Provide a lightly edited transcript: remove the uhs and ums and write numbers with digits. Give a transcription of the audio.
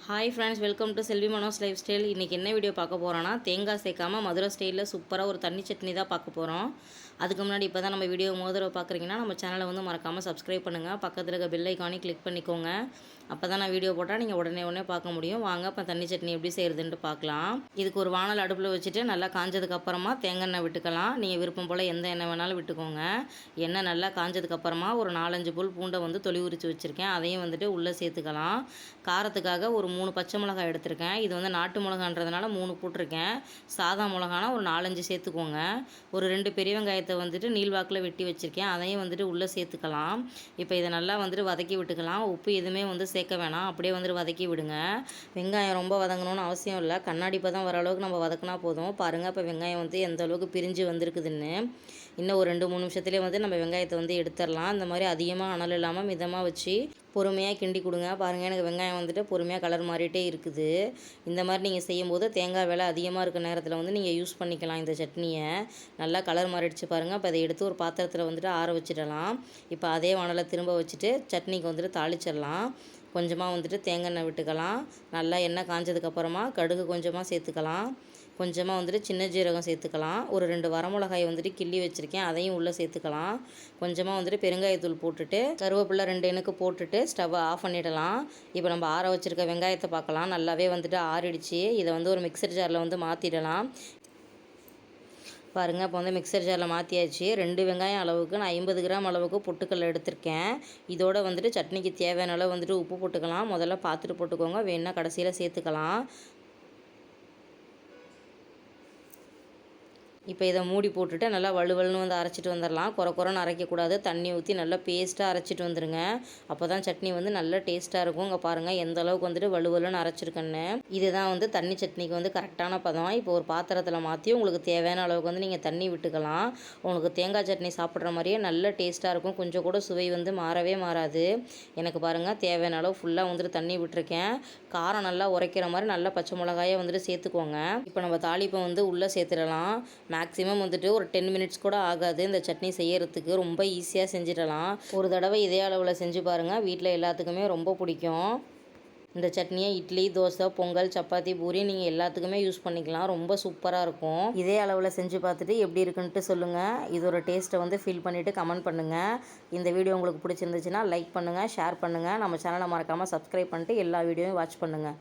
Hi friends, welcome to Selvi Mano's life style. இன்றைக்கி என்ன video பார்க்க போகிறோன்னா, தேங்காய் சேர்க்காமல் மதுரை ஸ்டைலில் சூப்பராக ஒரு தண்ணி சட்னி தான் பார்க்க போகிறோம். அதுக்கு முன்னாடி இப்போ தான் நம்ம வீடியோ மோதிர பார்க்குறீங்கன்னா நம்ம சேனலை வந்து மறக்காமல் சப்ஸ்கிரைப் பண்ணுங்கள். பக்கத்தில் இருக்க பெல் ஐக்கானே கிளிக் பண்ணிக்கோங்க. அப்போ தான் நான் வீடியோ போட்டால் நீங்கள் உடனே பார்க்க முடியும். வாங்க இப்போ தண்ணி சட்னி எப்படி செய்கிறதுன்ட்டு பார்க்கலாம். இதுக்கு ஒரு வானல் அடுப்பில் வச்சுட்டு நல்லா காஞ்சதுக்கப்புறமா தேங்காய் எண்ணெய் விட்டுக்கலாம். நீங்கள் விருப்பம் போல் எந்த எண்ணெய் வேணாலும் விட்டுக்கோங்க. எண்ணெய் நல்லா காஞ்சதுக்கப்புறமா ஒரு 4-5 புல் பூண்டை வந்து தொலி உரித்து வச்சுருக்கேன். அதையும் வந்துட்டு உள்ளே சேர்த்துக்கலாம். காரத்துக்காக ஒரு 3 பச்சை மிளகாய் எடுத்திருக்கேன். இது வந்து நாட்டு மிளகான்றதுனால 3 போட்டிருக்கேன். சாதா மிளகானா ஒரு 4-5 சேர்த்துக்கோங்க. ஒரு 2 பெரிய வெங்காயத்தை வந்துட்டு நீள்வாக்கில் வெட்டி வச்சுருக்கேன். அதையும் வந்துட்டு உள்ளே சேர்த்துக்கலாம். இப்போ இதை நல்லா வந்துட்டு வதக்கி விட்டுக்கலாம். உப்பு எதுவுமே வந்து சேர்க்க வேணாம், அப்படியே வந்துட்டு வதக்கி விடுங்க. வெங்காயம் ரொம்ப வதங்கணும்னு அவசியம் இல்லை. கண்ணாடி பதம் வர அளவுக்கு நம்ம வதக்கினா போதும். பாருங்கள் இப்போ வெங்காயம் வந்து எந்த அளவுக்கு பிரிஞ்சு வந்திருக்குதுன்னு. இன்னும் ஒரு 2-3 நிமிஷத்துலேயே வந்து நம்ம வெங்காயத்தை வந்து எடுத்துடலாம். இந்த மாதிரி அதிகமாக அனல் இல்லாமல் மிதமாக வச்சு பொறுமையாக கிண்டி கொடுங்க. பாருங்கள், எனக்கு வெங்காயம் வந்துட்டு பொறுமையாக கலர் மாறிட்டே இருக்குது. இந்த மாதிரி நீங்கள் செய்யும்போது தேங்காய் விலை அதிகமாக இருக்க நேரத்தில் வந்து நீங்கள் யூஸ் பண்ணிக்கலாம் இந்த சட்னியை. நல்லா கலர் மாறிடுச்சு பாருங்கள். இப்போ அதை எடுத்து ஒரு பாத்திரத்தில் வந்துட்டு ஆற வச்சிடலாம். இப்போ அதே வானலை திரும்ப வச்சுட்டு சட்னிக்கு வந்துட்டு தாளிச்சிடலாம். கொஞ்சமாக வந்துட்டு தேங்காய் எண்ணெய் விட்டுக்கலாம். நல்லா எண்ணெய் காஞ்சதுக்கப்புறமா கடுகு கொஞ்சமாக சேர்த்துக்கலாம். கொஞ்சமாக வந்துட்டு சின்ன ஜீரகம் சேர்த்துக்கலாம். ஒரு 2 வரமிளகாய் வந்துட்டு கிள்ளி வச்சுருக்கேன், அதையும் உள்ளே சேர்த்துக்கலாம். கொஞ்சமாக வந்துட்டு பெருங்காயத்தூள் போட்டுட்டு கருவேப்பிலை 2 இனுக்கு போட்டுட்டு ஸ்டவ்வை ஆஃப் பண்ணிடலாம். இப்போ நம்ம ஆற வச்சுருக்க வெங்காயத்தை பார்க்கலாம். நல்லாவே வந்துட்டு ஆறிடுச்சு. இதை வந்து ஒரு மிக்சர் ஜாரில் வந்து மாற்றிடலாம். பாருங்கள், இப்போ வந்து மிக்சர் ஜாரில் மாற்றியாச்சு. 2 வெங்காயம் அளவுக்கு நான் 50 கிராம் அளவுக்கு பொட்டுக்கல்ல எடுத்திருக்கேன். இதோட வந்துட்டு சட்னிக்கு தேவையான அளவு வந்துட்டு உப்பு போட்டுக்கலாம். முதல்ல பார்த்துட்டு போட்டுக்கோங்க, வேணுன்னா கடைசியில் சேர்த்துக்கலாம். இப்போ இதை மூடி போட்டுட்டு நல்லா வலுவலுன்னு வந்து அரைச்சிட்டு வந்துடலாம். குறைன்னு அரைக்கக்கூடாது. தண்ணி ஊற்றி நல்லா பேஸ்ட்டாக அரைச்சிட்டு வந்துடுங்க. அப்போ தான் சட்னி வந்து நல்லா டேஸ்ட்டாக இருக்கும். இங்கே பாருங்கள் எந்த அளவுக்கு வந்துட்டு வலுவலுன்னு அரைச்சிருக்கேன்னு. இதுதான் வந்து தண்ணி சட்னிக்கு வந்து கரெக்டான பதம். இப்போ ஒரு பாத்திரத்தில் மாற்றி உங்களுக்கு தேவையான அளவுக்கு வந்து நீங்கள் தண்ணி விட்டுக்கலாம். உங்களுக்கு தேங்காய் சட்னி சாப்பிட்ற மாதிரியே நல்ல டேஸ்ட்டாக இருக்கும். கொஞ்சம் கூட சுவை வந்து மாறவே மாறாது. எனக்கு பாருங்கள் தேவையான அளவு ஃபுல்லாக வந்துட்டு தண்ணி விட்டுருக்கேன். காரம் நல்லா உரைக்கிற மாதிரி நல்லா பச்சை மிளகாயை வந்துட்டு சேர்த்துக்கோங்க. இப்போ நம்ம தாளிப்பை வந்து உள்ளே சேர்த்துடலாம். மேக்ஸிமம் வந்துட்டு ஒரு 10 மினிட்ஸ் கூட ஆகாது இந்த சட்னி செய்யறதுக்கு. ரொம்ப ஈஸியாக செஞ்சிடலாம். ஒரு தடவை இதே அளவில் செஞ்சு பாருங்கள், வீட்டில் எல்லாத்துக்குமே ரொம்ப பிடிக்கும். இந்த சட்னியை இட்லி, தோசை, பொங்கல், சப்பாத்தி, பூரி நீங்கள் எல்லாத்துக்குமே யூஸ் பண்ணிக்கலாம். ரொம்ப சூப்பராக இருக்கும். இதே அளவில் செஞ்சு பார்த்துட்டு எப்படி இருக்குன்ட்டு சொல்லுங்கள். இதோட டேஸ்ட்டை வந்து ஃபீல் பண்ணிவிட்டு கமெண்ட் பண்ணுங்கள். இந்த வீடியோ உங்களுக்கு பிடிச்சிருந்துச்சுன்னா லைக் பண்ணுங்கள், ஷேர் பண்ணுங்கள். நம்ம சேனலை மறக்காமல் சப்ஸ்கிரைப் பண்ணிட்டு எல்லா வீடியோவும் வாட்ச் பண்ணுங்கள்.